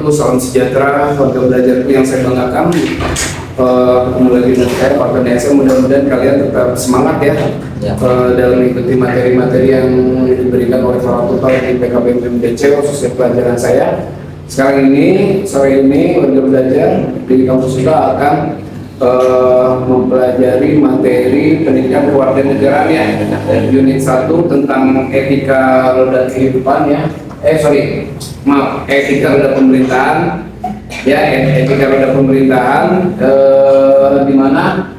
wabarakatuh. Salam sejahtera warga belajarku yang saya banggakan. Ketemu lagi dengan saya Pak Penesa. Mudah-mudahan kalian tetap semangat ya, dalam mengikuti materi-materi yang diberikan oleh Pak Tutor di PKBM DC khususnya pelajaran saya. Sekarang ini, sore ini warga belajar di kampus kita akan mempelajari materi pendidikan kewarganegaraan ya, unit 1 tentang etika roda kehidupan ya. Etika roda pemerintahan ya, etika roda pemerintahan, di mana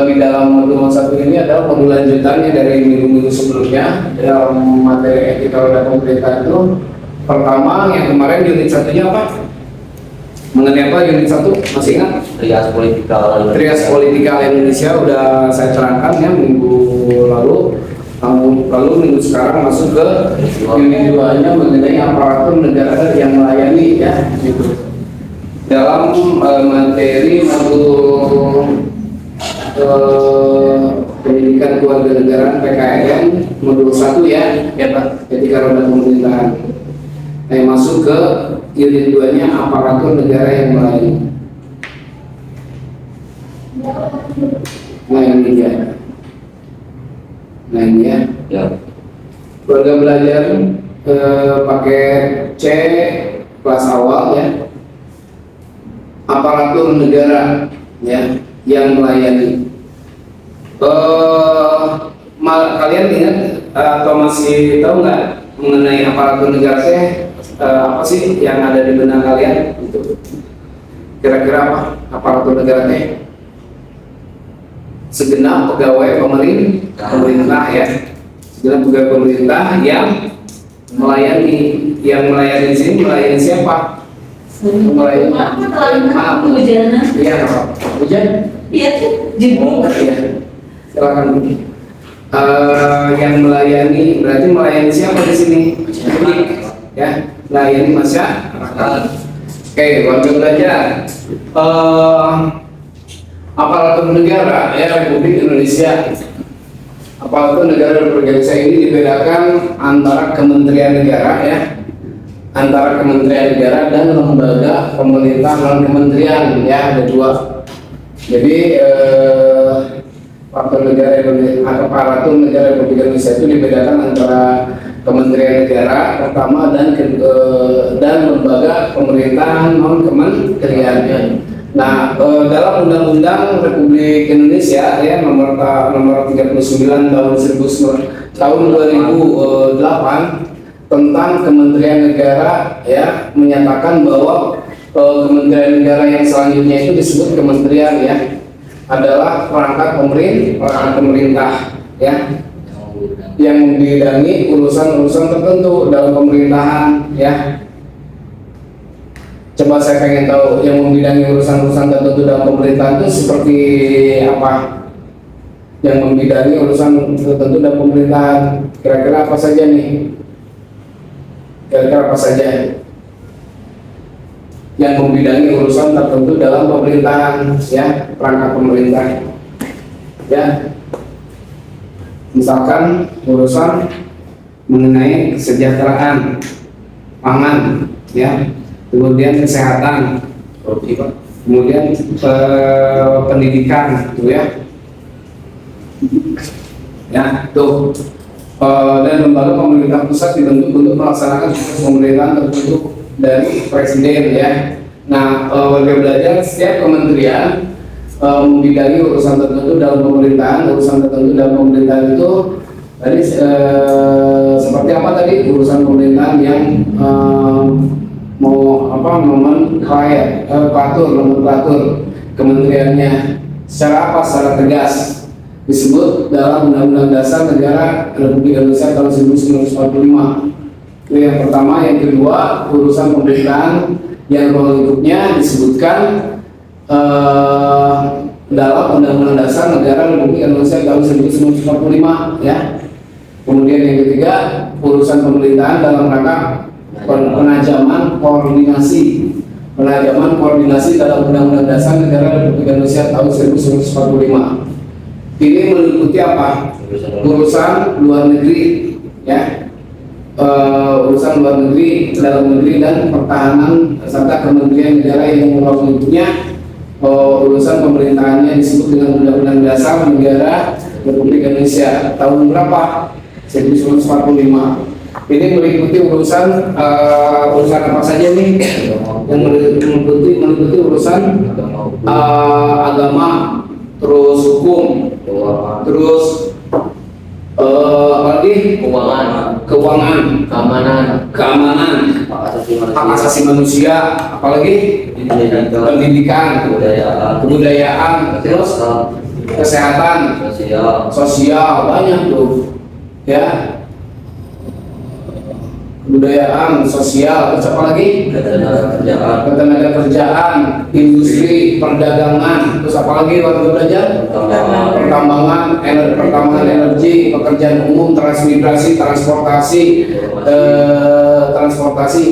di dalam modul 1 ini adalah modul lanjutannya dari minggu-minggu sebelumnya. Dalam materi etika roda pemerintahan itu pertama yang kemarin unit 1-nya apa? Mengenai apa unit 1? Masih ingat? Trias Politikal Indonesia udah saya terangkan ya minggu lalu. Lalu minggu sekarang masuk ke unit 2-nya mengenai aparatur negara yang melayani ya gitu. Dalam materi modul pendidikan kewarganegaraan PKN modul 1 ya Pak, etika roda pemerintahan. Saya masuk ke unit 2-nya aparatur negara yang melayani. Nah ini dia. Nah ini ya. Keluarga belajar pakai C kelas awal ya. Aparatur negara ya yang melayani. Kalian ingat atau masih tahu nggak mengenai aparatur negara apa sih yang ada di benak kalian? Itu kira-kira apa aparatur negara teh? Segenap pegawai pemerintah ya, segenap pegawai pemerintah yang melayani. Yang melayani di sini melayani siapa? Melayani hujan? Iya, hujan? Iya, jebol. Iya, silakan. Yang melayani berarti melayani siapa di sini? Ya, melayani masyarakat. Oke, warga belajar. Aparatur negara ya Republik Indonesia. Aparatur negara Republik Indonesia ini dibedakan antara kementerian negara ya, antara kementerian negara dan lembaga pemerintah non kementerian ya, ada 2. Jadi aparatur negara aparatur negara Republik Indonesia itu dibedakan antara kementerian negara pertama dan lembaga pemerintahan non kementerian. Nah, dalam Undang-Undang Republik Indonesia ya nomor 39 tahun 2008 tentang Kementerian Negara ya menyatakan bahwa Kementerian Negara yang selanjutnya itu disebut kementerian ya adalah perangkat pemerintah ya yang membidangi urusan-urusan tertentu dalam pemerintahan ya. Coba saya pengen tahu yang membidangi urusan-urusan tertentu dalam pemerintahan itu seperti apa? Yang membidangi urusan tertentu dalam pemerintahan kira-kira apa saja nih? Kira-kira apa saja yang membidangi urusan tertentu dalam pemerintahan ya, perangkat pemerintah ya? Misalkan urusan mengenai kesejahteraan pangan ya, kemudian kesehatan, kemudian pendidikan gitu ya. Ya, tuh. Dan lembaga pemerintah pusat dibentuk untuk melaksanakan tugas pemerintahan tertentu dari presiden ya. Nah, warga belajar setiap kementerian membidangi urusan tertentu dalam pemerintahan. Urusan tertentu dalam pemerintahan itu tadi seperti apa tadi? Urusan pemerintahan yang nomenklatur kementeriannya secara tegas disebut dalam Undang-Undang Dasar Negara Republik Indonesia tahun 1945. Itu yang pertama. Yang kedua, urusan pemerintahan yang ruang lingkupnya disebutkan dalam Undang-Undang Dasar Negara Republik Indonesia tahun 1945 ya. Kemudian yang ketiga, urusan pemerintahan dalam rangka penajaman koordinasi dalam Undang-Undang Dasar Negara Republik Indonesia tahun 1945. Ini meliputi apa? Urusan luar negeri ya, urusan luar negeri, dalam negeri dan pertahanan serta kementerian negara yang mewakilinya. Urusan pemerintahannya disebut dengan Undang-Undang Dasar Negara Republik Indonesia tahun berapa? 1945. Ini meliputi urusan apa saja nih? Yang meliputi urusan agama, terus hukum, terus apalagi keuangan, keamanan, hak asasi manusia, apalagi pendidikan, kebudayaan, terus kesehatan, sosial, banyak tuh, ya. Kebudayaan, sosial, terus apa lagi? Ketenaga kerjaan, industri, perdagangan, terus apa lagi waktu belajar? Pertambangan energi, pekerjaan umum, transmigrasi, transportasi,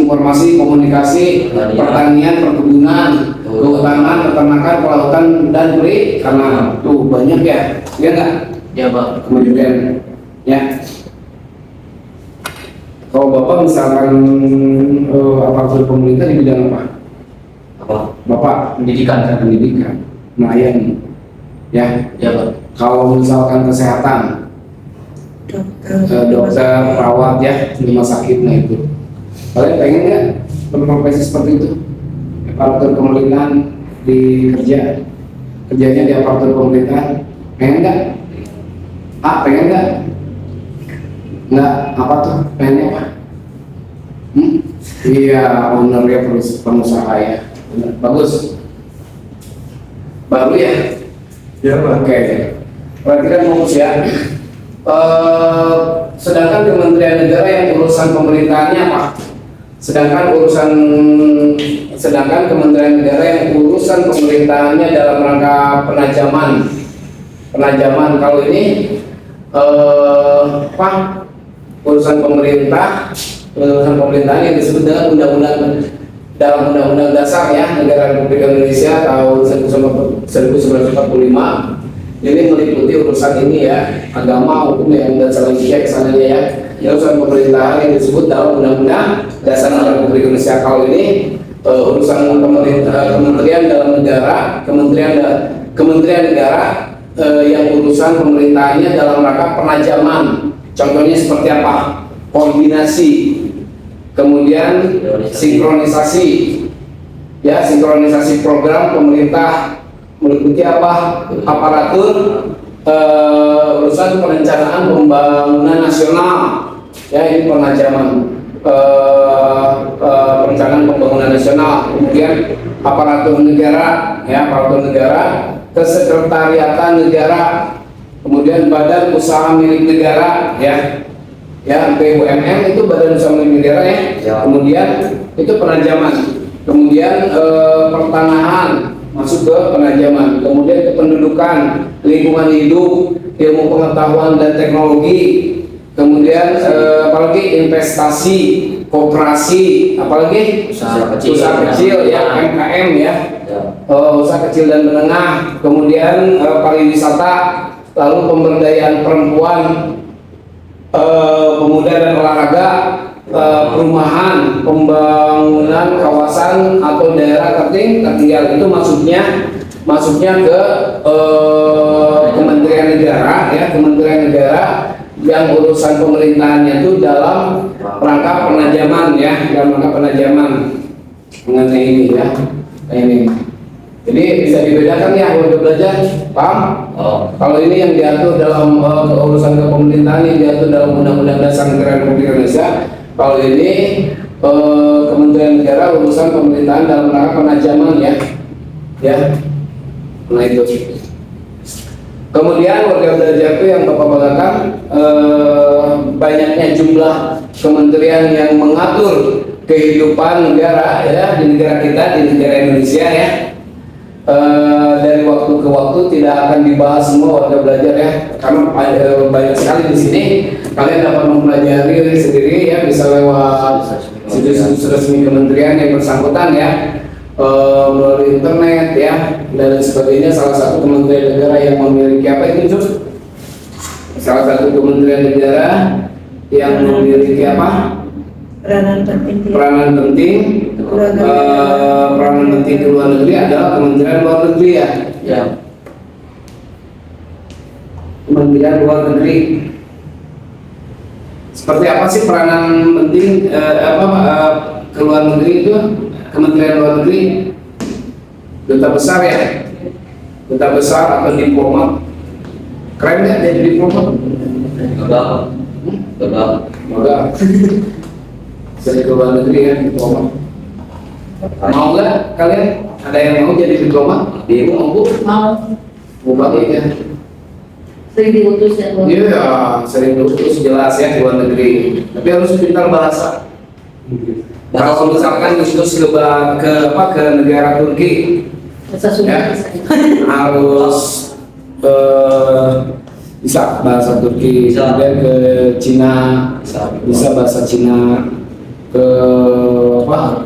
informasi, komunikasi, pertanian, perkebunan, kehutanan, peternakan, kelautan, dan perikanan. Tuh banyak ya, ya nggak? Ya Pak. Kemudian, ya. Kalau Bapak misalkan aparatur pemerintah di bidang apa? Bapak Pendidikan kan? pendidikan, melayani, ya. Ya Pak. Kalau misalkan kesehatan, dokter, perawat, ya, di rumah sakit, nah itu. Kalian pengen nggak berprofesi seperti itu? Aparatur pemerintahan di kerjanya di aparatur pemerintahan, pengen nggak? Pengen nggak? Nggak, apa tuh? Pengennya apa? Iya, ownernya pengusaha ya. Benar. Bagus. Baru ya? Ya Pak. Oke. Berarti kan fokus ya. Sedangkan Kementerian Negara yang urusan pemerintahannya apa? Sedangkan Kementerian Negara yang urusan pemerintahannya dalam rangka penajaman. Kalau ini apa? Urusan pemerintahan yang disebut dengan dalam Undang-Undang Dasar ya Negara Republik Indonesia tahun 1945. Ini meliputi urusan ini ya, agama, hukum yang dan selanjutnya kesananya ya. Urusan pemerintahan yang disebut dalam Undang-Undang Dasar Negara Republik Indonesia. Kalau ini urusan kementerian dalam negara, kementerian negara yang urusan pemerintahannya dalam rangka penajaman. Contohnya seperti apa? Koordinasi, kemudian sinkronisasi, ya, sinkronisasi program pemerintah meliputi apa? Aparatur urusan perencanaan pembangunan nasional, ya, ini penajaman perencanaan pembangunan nasional. Kemudian aparatur negara, ya, aparatur negara, kesekretariatan negara, kemudian badan usaha milik negara, ya, BUMN itu badan usaha milik negara ya. Kemudian itu penajaman. Kemudian pertanahan masuk ke penajaman. Kemudian kependudukan, lingkungan hidup, ilmu pengetahuan dan teknologi. Kemudian apalagi investasi, koperasi, apalagi usaha kecil ya, UMKM ya. Usaha kecil dan menengah. Kemudian pariwisata, lalu pemberdayaan perempuan, pemuda dan olahraga, perumahan, pembangunan kawasan atau daerah tertinggal. Itu masuknya ke Kementerian Negara ya, Kementerian Negara yang urusan pemerintahannya itu dalam rangka penajaman ya, dalam rangka penajaman mengenai ini ya, ini. Jadi bisa dibedakan ya untuk belajar, paham? Kalau ini yang diatur dalam urusan kepemerintahan yang diatur dalam Undang-Undang Dasar Negara Republik Indonesia. Kalau ini Kementerian Negara urusan pemerintahan dalam rangka penajaman ya. Nah itu. Kemudian warga belajar itu yang Bapak banggakan banyaknya jumlah kementerian yang mengatur kehidupan negara ya di negara kita, di negara Indonesia ya. Dari waktu ke waktu tidak akan dibahas semua warga belajar ya, karena banyak sekali di sini. Kalian dapat mempelajari sendiri ya, bisa lewat situs resmi kementerian yang bersangkutan ya, melalui internet ya dan sebagainya. Salah satu kementerian negara yang memiliki apa itu Jus? Salah satu kementerian negara yang memiliki apa? Peranan penting. Peranan penting ke luar negeri adalah Kementerian Luar Negeri ya. Ya. Kementerian Luar Negeri. Seperti apa sih peranan penting ke luar negeri itu? Kementerian Luar Negeri, duta besar ya, duta besar atau diplomat. Keren nggak jadi diplomat? Enggak. Saya ke luar negeri ya diplomat. Mau nggak kalian? Ada yang mau jadi diplomat? Ibu mau bu? Mau banget ya. Sering diutus ya. Iya, sering diutus jelas ya ke luar negeri. Tapi harus pintar bahasa. Kalau misalkan diutus ke negara Turki, Bahasa Sunda ya, bisa. harus bisa bahasa Turki. Bisa. Kemudian ke Cina, bisa bahasa Cina. Ke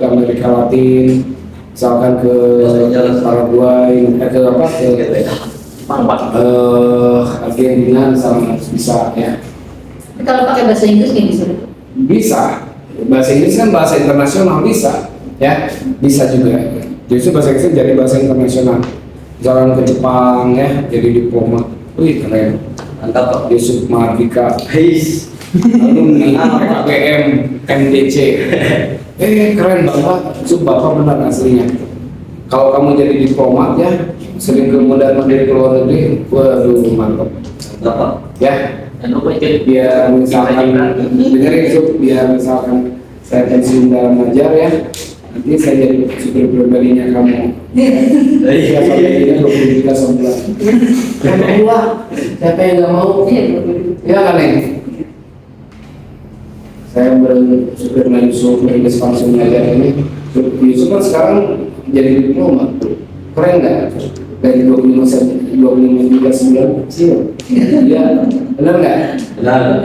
Amerika Latin, misalkan ke Paraguay, Argentina misalnya bisa ya. Tapi kalau pakai bahasa Inggris nggak bisa. Bisa. Bahasa Inggris kan bahasa internasional bisa ya, bisa juga. Justru bahasa Inggris jadi bahasa internasional. Misalkan ke Jepang ya, jadi diplomat. Wih keren. Mantap Pak. Yusuf Mardika, Heis. alumni KPM MDC. Keren bapak, Yusuf bapak benar aslinya. Kalau kamu jadi diplomat ya, sering kemudian mandiri ke luar negeri, waduh mantap. Mantap Pak. Ya, biar misalkan dengerin Yusuf, biar misalkan saya pensiun dalam ngajar ya, nanti saya jadi supir pribadinya kamu. Iya, sampai 20 juta sebulan. Kamu keluar, siapa yang nggak mau? Ya kan Neng? Saya supir Yusuf dari pensiun ngajar ini. Yusuf kan sekarang jadi diplomat, keren nggak? Dari 25 juta sebulan, sih? Iya, benar nggak? Benar.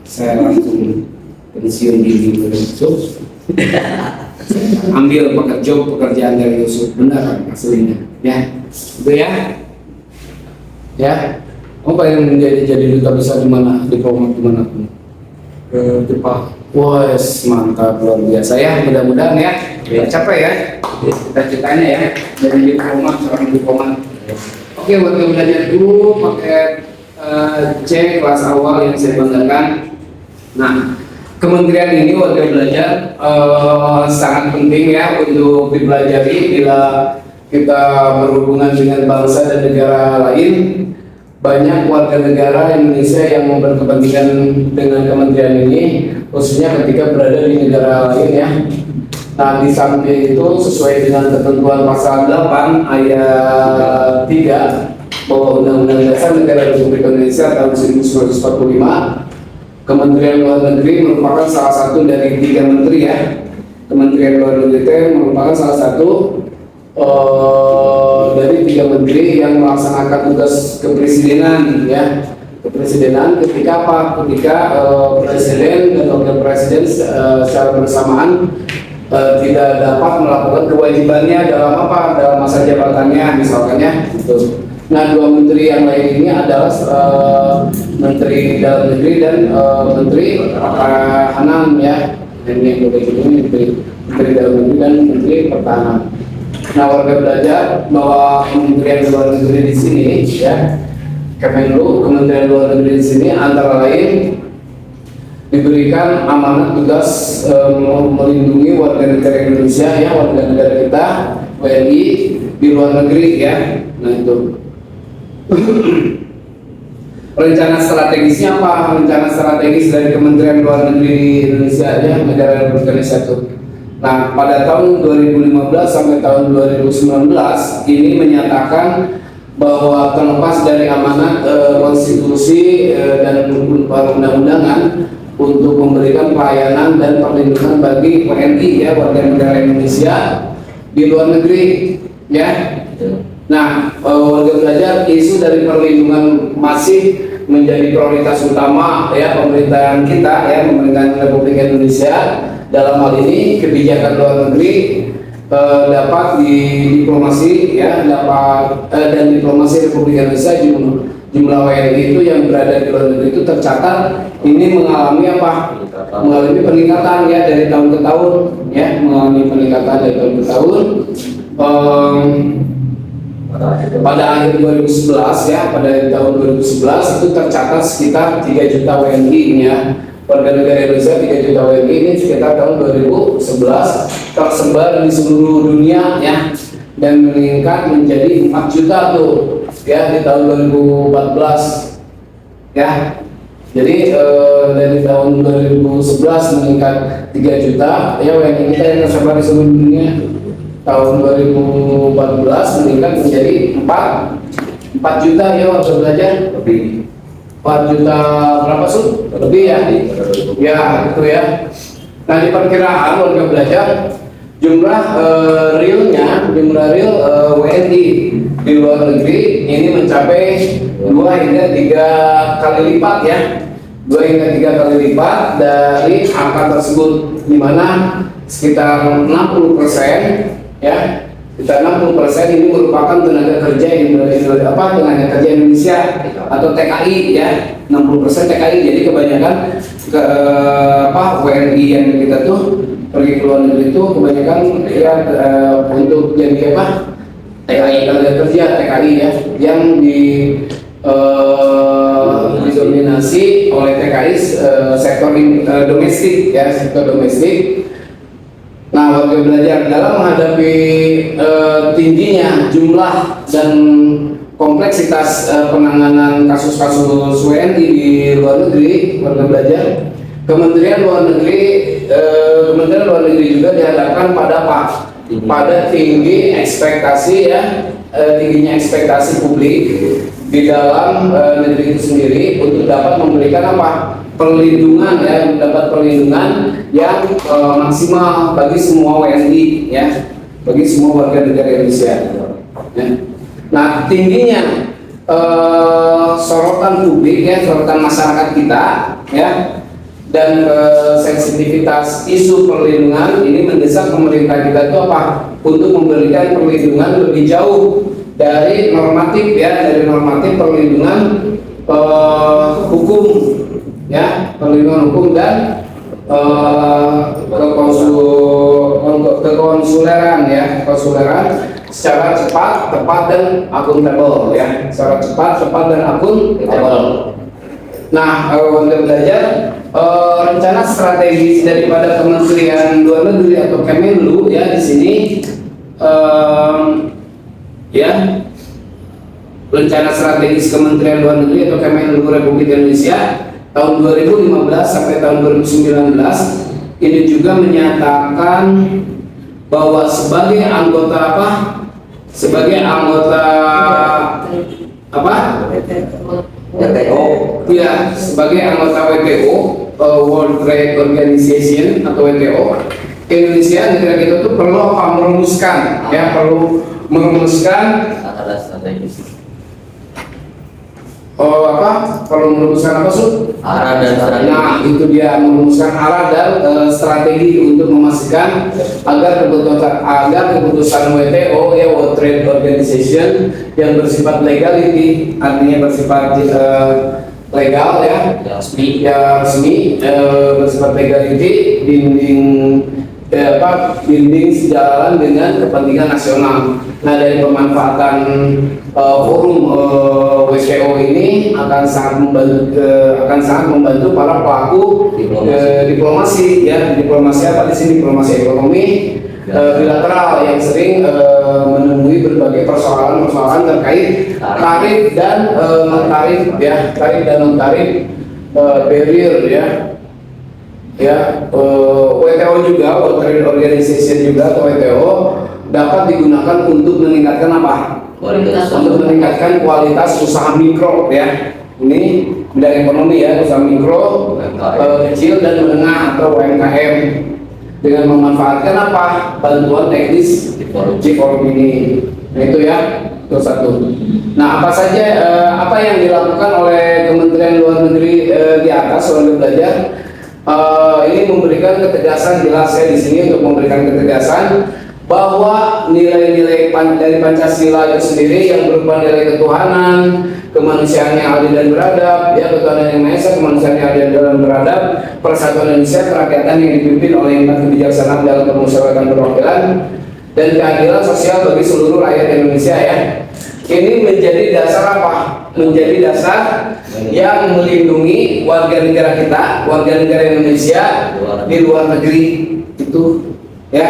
Saya langsung pensiun dini Yusuf. Ambil pekerjaan dari Yusuf, benar kan aslinya, ya, itu ya, ya. Kamu pengen jadi duta besar di mana, diplomat di mana pun? Ke Jepang. Wah, mantap luar biasa ya. Mudah-mudahan ya, tercapai ya. Cita-citanya ya, jadi diplomat, seorang diplomat. Oke, buat yang belajar dulu pakai C kelas awal yang saya banggakan. Nah, kementerian ini warga belajar sangat penting ya untuk dipelajari bila kita berhubungan dengan bangsa dan negara lain. Banyak warga negara Indonesia yang berkepentingan dengan kementerian ini, khususnya ketika berada di negara lain ya. Nah, di samping itu sesuai dengan ketentuan pasal 8 ayat 3 bahwa Undang-Undang Dasar Negara Republik Indonesia tahun 1945, Kementerian Luar Negeri merupakan salah satu dari 3 menteri ya. Kementerian Luar Negeri itu merupakan salah satu dari 3 menteri yang melaksanakan tugas kepresidenan ya. Kepresidenan ketika apa? Ketika presiden dan wakil presiden secara bersamaan tidak dapat melakukan kewajibannya dalam apa? Dalam masa jabatannya misalkannya gitu. Nah, 2 menteri yang lain ini adalah Menteri Dalam Negeri dan Menteri Pertahanan ya. Ini Menteri Dalam Negeri dan Menteri Pertahanan. Nah, warga belajar bahwa Kementerian Luar Negeri di sini ya, Kemenlu, Kementerian Luar Negeri di sini antara lain diberikan amanat tugas melindungi warga negara Indonesia ya, warga negara kita WNI di luar negeri ya. Nah itu rencana strategisnya apa? Rencana strategis dari Kementerian Luar Negeri di Indonesia ya, negara Republik Indonesia itu. Nah, pada tahun 2015 sampai tahun 2019 ini menyatakan bahwa terlepas dari amanat konstitusi dan undang-undangan untuk memberikan pelayanan dan perlindungan bagi WNI ya, warga negara Indonesia di luar negeri ya. Nah, warga belajar isu dari perlindungan masih menjadi prioritas utama ya pemerintahan kita ya, pemerintahan Republik Indonesia. Dalam hal ini kebijakan luar negeri dapat diplomasi ya, dapat dan diplomasi Republik Indonesia jumlah WNI itu yang berada di luar negeri itu tercatat ini mengalami apa? Mengalami peningkatan ya dari tahun ke tahun ya, mengalami peningkatan dari tahun ke tahun. Pada akhir 2011 ya, pada tahun 2011 itu tercatat sekitar 3 juta WNI ya. Warga negara Indonesia 3 juta WNI ini sekitar tahun 2011 tersebar di seluruh dunia ya, dan meningkat menjadi 4 juta tuh ya di tahun 2014 ya. Jadi dari tahun 2011 meningkat 3 juta ya WNI kita yang tersebar di seluruh dunia. Tahun 2014 meningkat menjadi 4 juta ya warga belajar lebih 4 juta berapa sih? Lebih ya? Ya itu ya. Nah di perkiraan warga belajar jumlah real WNI di luar negeri ini mencapai 2 hingga 3 kali lipat ya, 2 hingga 3 kali lipat dari angka tersebut, di mana sekitar 60% ya, sekitar 60% ini merupakan tenaga kerja tenaga kerja Indonesia atau TKI ya, 60% TKI. Jadi kebanyakan WNI yang kita tuh pergi ke luar negeri itu kebanyakan ya untuk jadi TKI, tenaga kerja TKI ya, yang didominasi oleh TKI sektor domestik ya, sektor domestik. Nah, warga belajar dalam menghadapi tingginya jumlah dan kompleksitas penanganan kasus-kasus WNI di luar negeri, warga belajar, Kementerian Luar Negeri juga dihadapkan pada pada tinggi ekspektasi ya, tingginya ekspektasi publik di dalam negeri itu sendiri untuk dapat memberikan perlindungan ya, mendapat perlindungan yang maksimal bagi semua WNI ya, bagi semua warga negara Indonesia ya. Nah, tingginya sorotan publik ya, sorotan masyarakat kita ya, dan sensitivitas isu perlindungan ini mendesak pemerintah kita itu untuk memberikan perlindungan lebih jauh dari normatif ya, dari normatif perlindungan hukum ya, perlindungan hukum dan kekonsuleran ya, konsuleran secara cepat, tepat dan akuntabel ya, secara cepat, tepat dan akuntabel. Nah, warga belajar, rencana strategis daripada Kementerian Luar Negeri atau Kemenlu ya di sini ya, rencana strategis Kementerian Luar Negeri atau Kemenlu Republik Indonesia tahun 2015 sampai tahun 2019 ini juga menyatakan bahwa sebagai anggota WTO ya, sebagai anggota WTO World Trade Organization atau WTO, Indonesia negara kita tuh perlu merumuskan ya, perlu merumuskan perlu merumuskan arah dan strategi. Nah, itu dia, merumuskan arah dan strategi untuk memastikan agar keputusan WTO ya, World Trade Organization yang bersifat legality, artinya bersifat legal ya, resmi bersifat legality, bimbing sejalan dengan kepentingan nasional. Nah, dari pemanfaatan forum WTO ini akan sangat membantu para pelaku diplomasi ya, diplomasi di sini, diplomasi ekonomi bilateral yang sering menemui berbagai persoalan terkait tarif dan non-tarif ya, tarif dan non-tarif barrier ya. WTO juga, World Trade Organization juga atau WTO dapat digunakan untuk meningkatkan untuk meningkatkan kualitas usaha mikro ya. Ini bidang ekonomi ya, usaha mikro, kecil dan menengah atau UMKM, dengan memanfaatkan bantuan teknis di forum ini. Nah, itu ya, itu satu. Nah, apa yang dilakukan oleh Kementerian Luar Negeri di atas warga belajar? Ini memberikan ketegasan jelas ya di sini, untuk memberikan ketegasan bahwa nilai-nilai dari Pancasila itu sendiri yang berupa nilai ketuhanan, kemanusiaan yang adil dan beradab, ya ketuhanan yang maha esa, kemanusiaan yang adil dan beradab, persatuan Indonesia, kerakyatan yang dipimpin oleh hikmat kebijaksanaan dalam permusyawaratan perwakilan, dan keadilan sosial bagi seluruh rakyat Indonesia ya. Ini menjadi dasar apa? Menjadi dasar yang melindungi warga negara kita, warga negara Indonesia di luar negeri itu, ya,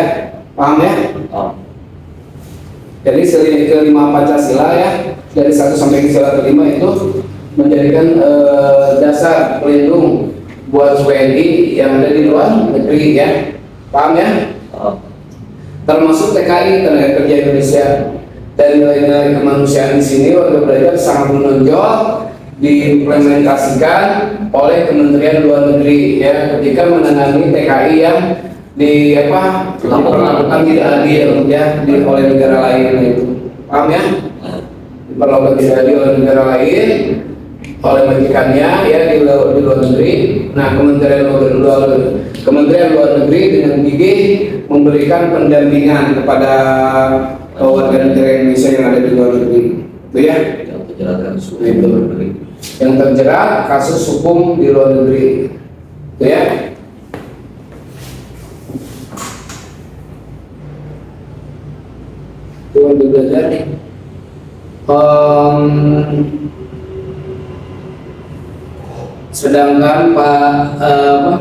paham ya? Jadi kelima Pancasila ya, dari 1 sampai sila kelima itu menjadikan dasar pelindung buat WNI yang ada di luar negeri ya, paham ya? Termasuk TKI, tenaga kerja Indonesia. Dan nilai-nilai kemanusiaan di sini warga belajar sangat menonjol diimplementasikan oleh Kementerian Luar Negeri ya ketika menangani TKI yang diperlakukan tidak adil ya oleh negara lain itu, paham ya? Diperlakukan tidak adil oleh negara lain oleh majikannya ya di luar negeri. Nah, Kementerian Luar Negeri dengan gigih memberikan pendampingan kepada warga negara Indonesia yang ada di luar negeri, itu ya. Yang terjerat kasus hukum di luar negeri, itu ya. Itu belajar nih. Sedangkan pada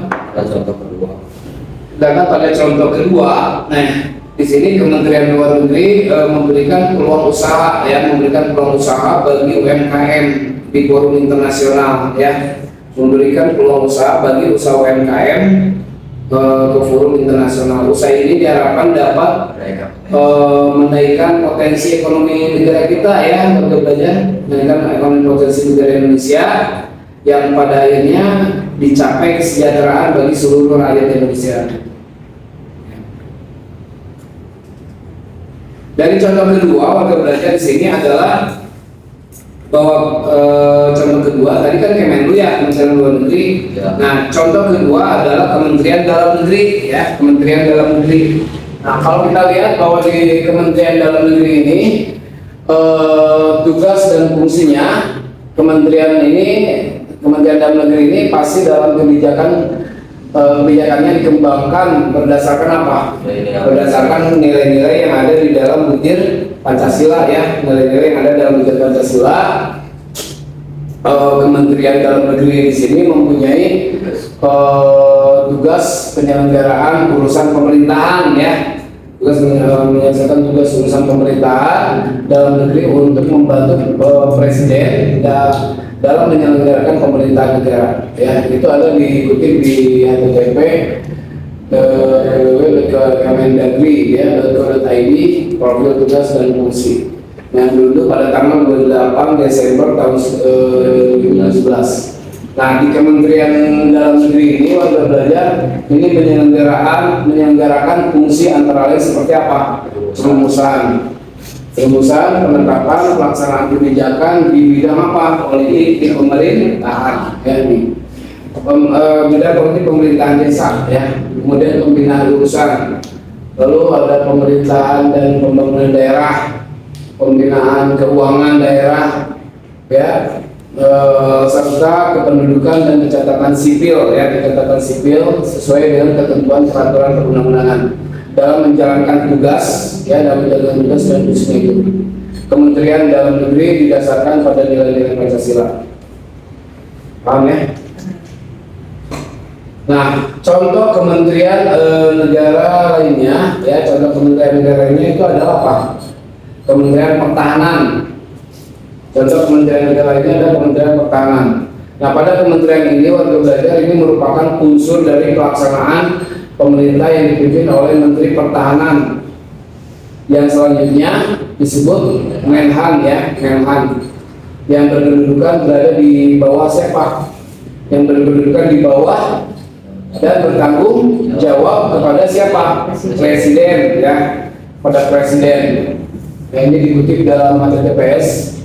contoh kedua, nah di sini Kementerian Luar Negeri memberikan peluang usaha bagi UMKM di forum internasional ya, memberikan peluang usaha bagi usaha UMKM ke forum internasional. Usaha ini diharapkan dapat menaikkan potensi ekonomi negara kita ya, untuk belajar menaikkan ekonomi potensi negara Indonesia yang pada akhirnya dicapai kesejahteraan bagi seluruh rakyat Indonesia. Dari contoh kedua, warga belajar di sini adalah bahwa contoh kedua tadi kan Kemenlu ya, Kementerian Luar Negeri. Ya. Nah, contoh kedua adalah Kementerian Dalam Negeri ya, Kementerian Dalam Negeri. Nah, kalau kita lihat bahwa di Kementerian Dalam Negeri ini tugas dan fungsinya Kementerian Dalam Negeri ini pasti dalam kebijakannya dikembangkan berdasarkan apa? Berdasarkan nilai-nilai yang ada di dalam butir Pancasila ya, nilai-nilai yang ada dalam butir Pancasila. Kementerian Dalam Negeri di sini mempunyai tugas penyelenggaraan urusan pemerintahan ya, menyelesaikan tugas urusan pemerintahan dalam negeri untuk membantu Presiden dalam menyelenggarakan pemerintahan negara ya. Itu ada dikutip di http www.kemendagri ya .go.id profil tugas dan fungsi yang dulu pada tanggal 28 Desember tahun 2011. Nah, di Kementerian Dalam Negeri ini warga belajar ini menyelenggarakan fungsi antara lain seperti apa? Perumusan, penetapan, pelaksanaan kebijakan di bidang apa? Politik pemerintahan ya, ini bidang politik pemerintahan desa ya, kemudian pembinaan urusan, lalu ada pemerintahan dan pembangunan daerah, pembinaan keuangan daerah ya, serta kependudukan dan pencatatan sipil ya, pencatatan sipil sesuai dengan ketentuan peraturan perundang-undangan dalam menjalankan tugas ya, dalam menjalankan tugas dan fungsinya itu. Kementerian Dalam Negeri didasarkan pada nilai-nilai Pancasila, paham ya? Nah, contoh kementerian negara lainnya ya, contoh kementerian negara lainnya itu adalah apa? Kementerian Pertahanan. Contoh kementerian negara lainnya adalah Kementerian Pertahanan. Nah, pada kementerian ini warga belajar ini merupakan unsur dari pelaksanaan pemerintah yang dipimpin oleh Menteri Pertahanan yang selanjutnya disebut Menhan ya, Menhan yang berkedudukan berada di bawah siapa? Yang berkedudukan di bawah dan bertanggung jawab kepada siapa? Presiden ya, pada presiden. Nah, ini dikutip dalam HTTPS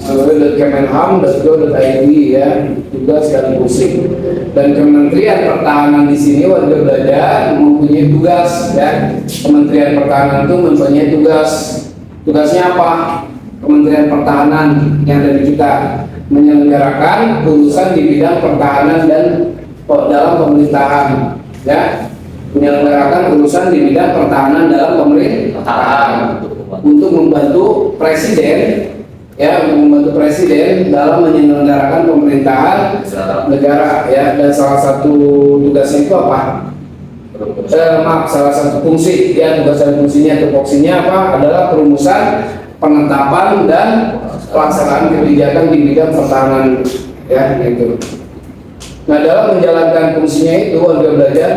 www.kemenham.go.id ya, tugas dan fungsi. Dan Kementerian Pertahanan di sini warga belajar mempunyai tugas, ya. Kementerian Pertahanan itu mempunyai tugas. Tugasnya apa? Kementerian Pertahanan yang ada di kita menyelenggarakan urusan di bidang pertahanan dan dalam pemerintahan, ya. Menyelenggarakan urusan di bidang pertahanan dalam pemerintahan untuk membantu presiden, ya, untuk membantu presiden dalam menyelenggarakan pemerintahan negara, ya. Dan salah satu tugasnya itu apa? Salah satu fungsi, ya, tugas dan fungsinya, tupoksinya apa? Adalah perumusan, penetapan dan pelaksanaan kebijakan di bidang pertahanan, ya, gitu. Nah, dalam menjalankan fungsinya itu warga belajar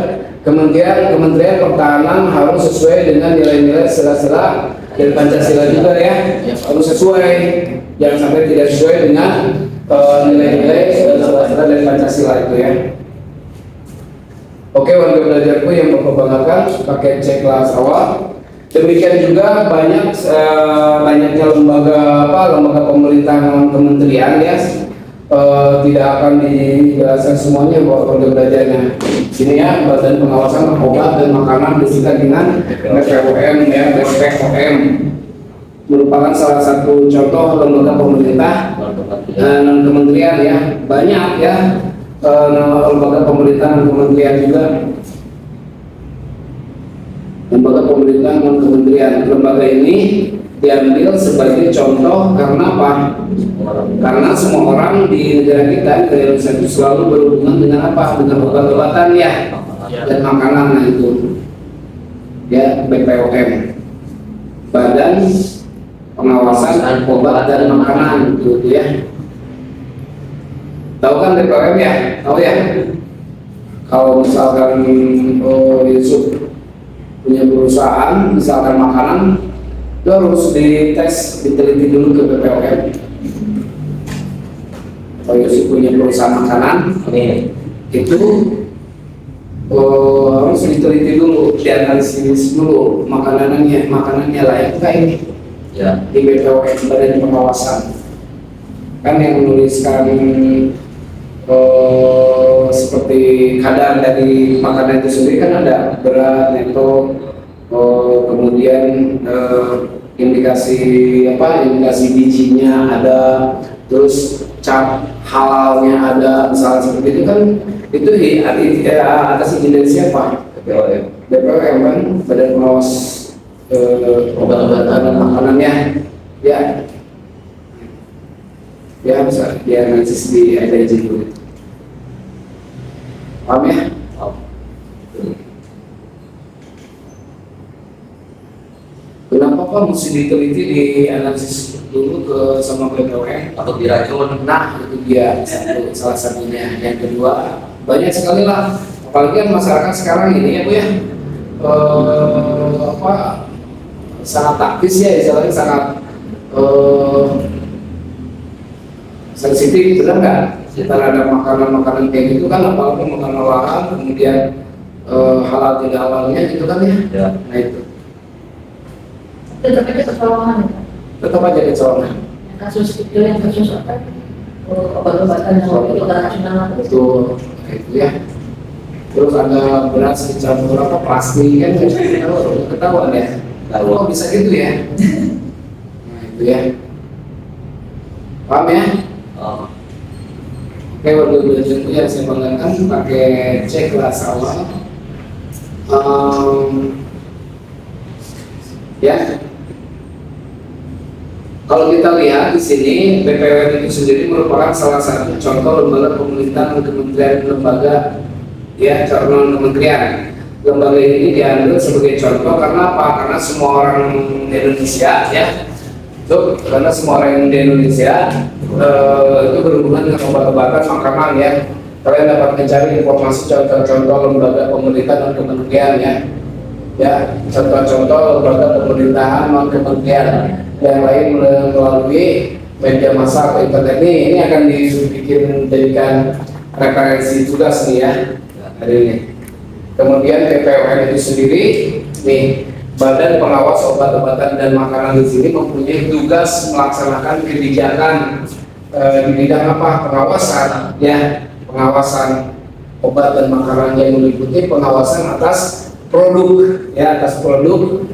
Kementerian Pertahanan harus sesuai dengan nilai-nilai sila-sila dari Pancasila juga, ya. Harus sesuai, jangan sampai tidak sesuai dengan nilai-nilai sila-sila dari Pancasila itu, ya. Oke, warga belajarku yang berkebanggakan pakai C kelas awal. Demikian juga banyaknya lembaga pemerintahan kementerian, ya. Tidak akan dijelaskan semuanya bahwa warga belajarnya. Sini, ya, Badan Pengawasan Obat dan Makanan disingkat dengan BPOM, ya. BPOM merupakan salah satu contoh lembaga pemerintah non kementerian, ya. Banyak, ya, lembaga pemerintah non kementerian juga. Lembaga pemerintah non kementerian. Lembaga ini diambil sebagai contoh karena apa? Karena semua orang di negara kita, negara Indonesia itu selalu berhubungan dengan apa? Dengan obat-obatan, ya, dan makanan. Nah, itu, ya, BPOM, Badan Pengawasan Obat dan Makanan, itu, ya. Tahu kan BPOM, ya? Tahu, ya? Kalau misalkan Yusuf punya perusahaan, misalkan makanan, itu harus dites, diteliti dulu ke BPOM. Kalau Yusuf punya perusahaan makanan, itu harus diteliti dulu, dianalisis dulu makanannya layak nggak ini, ya, di BPOM, Badan Pengawasan. Kan yang menuliskan seperti kadar dari makanan itu sendiri kan ada berat, neto, kemudian indikasi bijinya ada, terus cap halalnya ada, misalnya seperti itu kan. Itu atas izin dari siapa? BPOM kan, Badan Pengawas Obat-obatan dan Makanannya, ya. Ya, bisa dianalisis di ada izin dulu. Paham, ya? Kenapa Pak mesti diteliti, dianalisis dulu ke sama BPOM atau diracun? Nah, itu dia salah satunya. Yang kedua, banyak sekali lah, apalagi kan masyarakat sekarang ini, ya Bu, ya, sangat taktis, ya, istilahnya sangat sensitif, benar nggak? Terhadap makanan-makanan kayak gitu kan, apalagi makanan olahan, kemudian halal tidak halalnya gitu kan, ya. Nah, itu tetap aja kecolongan, ya. Tetap aja kecolongan. Kasus itu, yang kasus apa? Obat-obatan yang waktu itu keracunan itu, ya. Terus ada beras dicampur plastik kan, ketahuan, ya. Kok bisa gitu, ya? Nah, itu, ya. Paham, ya? Oke, waktu belajar itu yang saya banggakan pakai C kelas awal. Ya. Kalau kita lihat di sini, BPOM itu sendiri merupakan salah satu contoh lembaga pemerintahan kementerian lembaga, ya, non kementerian. Lembaga ini diambil sebagai contoh karena apa? Karena semua orang di Indonesia, ya, karena semua orang di Indonesia itu berhubungan dengan obat-obatan, makanan, ya. Kalian dapat mencari informasi contoh-contoh lembaga pemerintahan non kementerian, ya. Ya, contoh-contoh lembaga pemerintahan non kementerian yang lain melalui media massa atau internet ini akan jadikan referensi tugas nih, ya, hari ini. Kemudian BPOM itu sendiri nih, Badan Pengawas Obat-obatan dan Makanan di sini mempunyai tugas melaksanakan kebijakan di bidang apa? Pengawasan, ya, pengawasan obat dan makanan yang meliputi pengawasan atas produk, ya, atas produk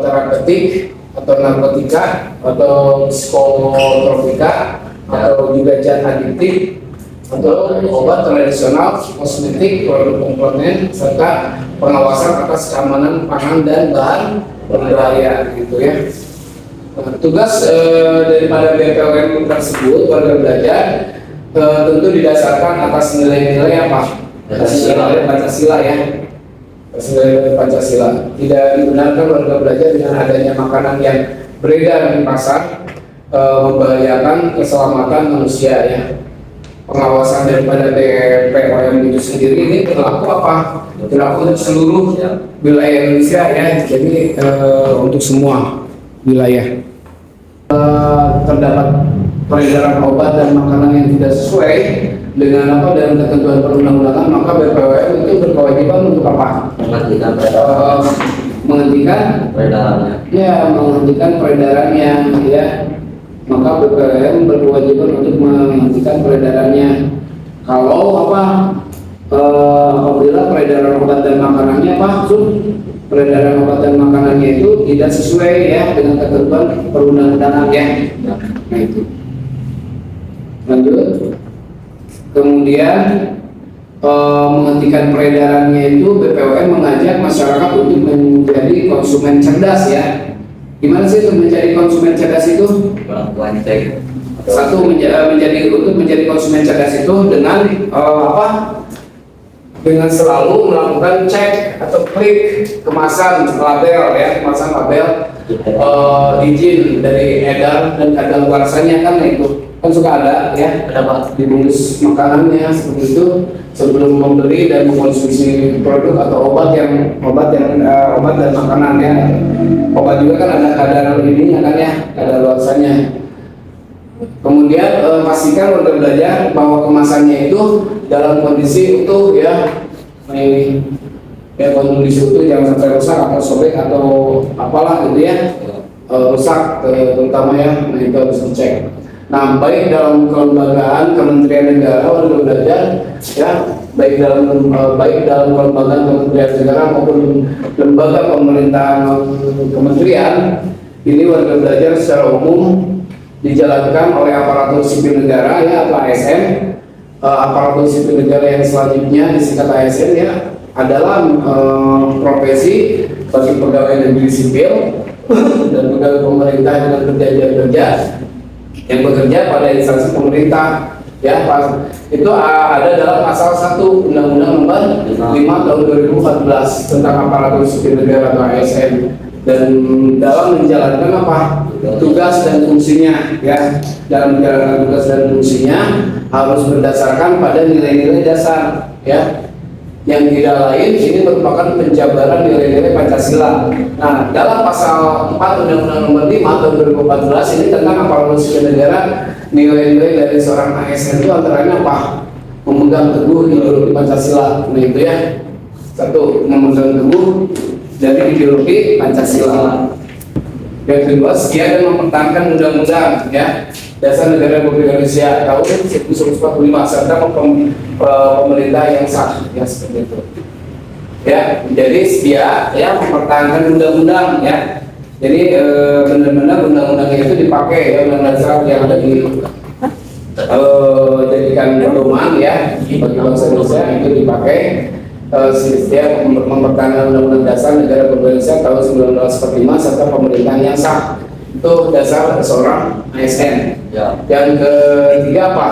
terapeutik atau narkotika atau psikotropika atau juga zat adiktif atau obat tradisional, kosmetik, produk komponen serta pengawasan atas keamanan pangan dan bahan berbahaya gitu ya. Nah, tugas daripada BPOM tersebut warga belajar tentu didasarkan atas nilai-nilai apa? Nilai Pancasila ya. Nilai Pancasila. Tidak dibenarkan warga belajar dengan adanya makanan yang beredar di pasar membahayakan keselamatan manusia ya. Pengawasan daripada BPOM itu sendiri ini berlaku apa? Berlaku untuk seluruh wilayah Indonesia ya. Jadi untuk semua wilayah. Terdapat peredaran obat dan makanan yang tidak sesuai dengan apa dengan ketentuan perundang-undangan, maka BPOM itu berkewajiban untuk apa? Menghentikan peredarannya. Ya, menghentikan peredarannya ya. Maka BPOM berkewajiban untuk menghentikan peredarannya. Kalau apa? Apabila peredaran obat dan makanannya apa? Peredaran obat dan makanannya itu tidak sesuai ya dengan ketentuan perundang-undangan ya. Nah itu. Lanjut. Kemudian menghentikan peredarannya itu BPOM mengajak masyarakat untuk menjadi konsumen cerdas ya. Gimana sih untuk menjadi konsumen cerdas itu? Satu untuk menjadi konsumen cerdas itu dengan apa? Dengan selalu melakukan cek atau klik kemasan label ya, kemasan label izin dari edar dan kadaluarsanya kan itu kan suka ada ya, ada apa dibungkus makanannya seperti itu sebelum membeli dan mengkonsumsi produk atau obat dan makanan ya. Obat juga kan ada kadar ininya kan ya, kadaluarsanya. Kemudian pastikan warga belajar bahwa kemasannya itu dalam kondisi utuh ya, ini ya kondisi utuh, jangan sampai rusak atau sobek atau apalah gitu ya, rusak terutama ya, nah itu harus dicek. Nah baik dalam kelembagaan Kementerian Negara warga belajar ya, baik dalam kelembagaan Kementerian Negara maupun lembaga pemerintahan kementerian ini warga belajar secara umum dijalankan oleh aparatur sipil negara ya atau ASN. Aparatur sipil negara yang selanjutnya disingkat ASN ya adalah profesi bagi pegawai negeri sipil dan pegawai pemerintah dengan kerja yang bekerja pada instansi pemerintah ya. Itu ada dalam pasal 1 Undang-Undang Nomor 5 Tahun 2014 tentang aparatur sipil negara atau ASN, dan dalam menjalankan apa tugas dan fungsinya ya, dalam menjalankan tugas dan fungsinya harus berdasarkan pada nilai-nilai dasar ya, yang tidak lain ini merupakan penjabaran nilai-nilai Pancasila. Nah dalam pasal 4 Undang-Undang Nomor 5 Tahun 2014 ini tentang aparatur sipil negara, nilai-nilai dari seorang ASN itu antaranya apa? Memegang teguh ideologi Pancasila. Nah itu ya, satu, memegang teguh dari ideologi Pancasila. Yang kedua, setia dan mempertahankan undang-undang ya Dasar Negara Republik Indonesia tahun 1945 serta pemerintah yang sah ya, seperti itu. Ya, jadi setia ya mempertahankan undang-undang ya. Jadi benar-benar undang-undangnya itu dipakai ya, undang-undang dasar yang ada di jadikan pedoman ya bagi bangsa Indonesia itu dipakai. Setia mempertahankan Undang-Undang Dasar Negara Republik Indonesia tahun 1945 serta pemerintahan yang sah. Itu dasar seorang ASN. Ya. Yang ketiga apa?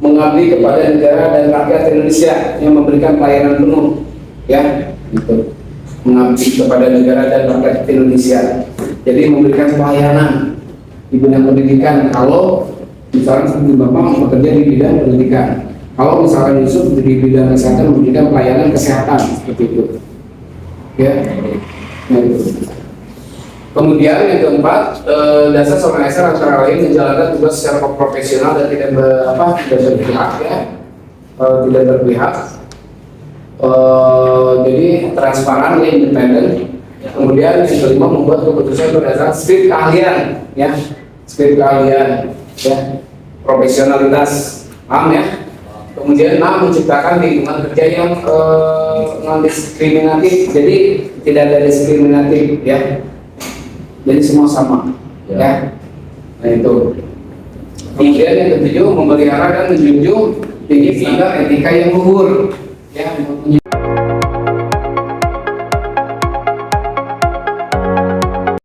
Mengabdi kepada negara dan rakyat Indonesia yang memberikan pelayanan penuh. Ya, gitu. Mengabdi kepada negara dan rakyat Indonesia. Jadi memberikan pelayanan di bidang pendidikan. Kalau misalnya seperti Bapak bekerja di bidang pendidikan. Kalau misalkan Yusuf di bidang kesehatan memberikan pelayanan kesehatan seperti itu, ya. Nah, itu. Kemudian yang keempat, dasar seorang ASN antara lain menjalankan tugas secara profesional dan tidak berpihak, ya, tidak berpihak. Jadi transparan, ya, independen. Kemudian yang kelima membuat keputusan berdasarkan skrip keahlian, ya, skrip keahlian, ya, profesionalitas, paham ya? Kemudian 6, menciptakan lingkungan kerja yang non-diskriminatif. Jadi tidak ada diskriminatif ya. Jadi semua sama ya. Nah itu. Kemudian yang ketujuh, memelihara dan menjunjung tinggi standar etika yang luhur ya.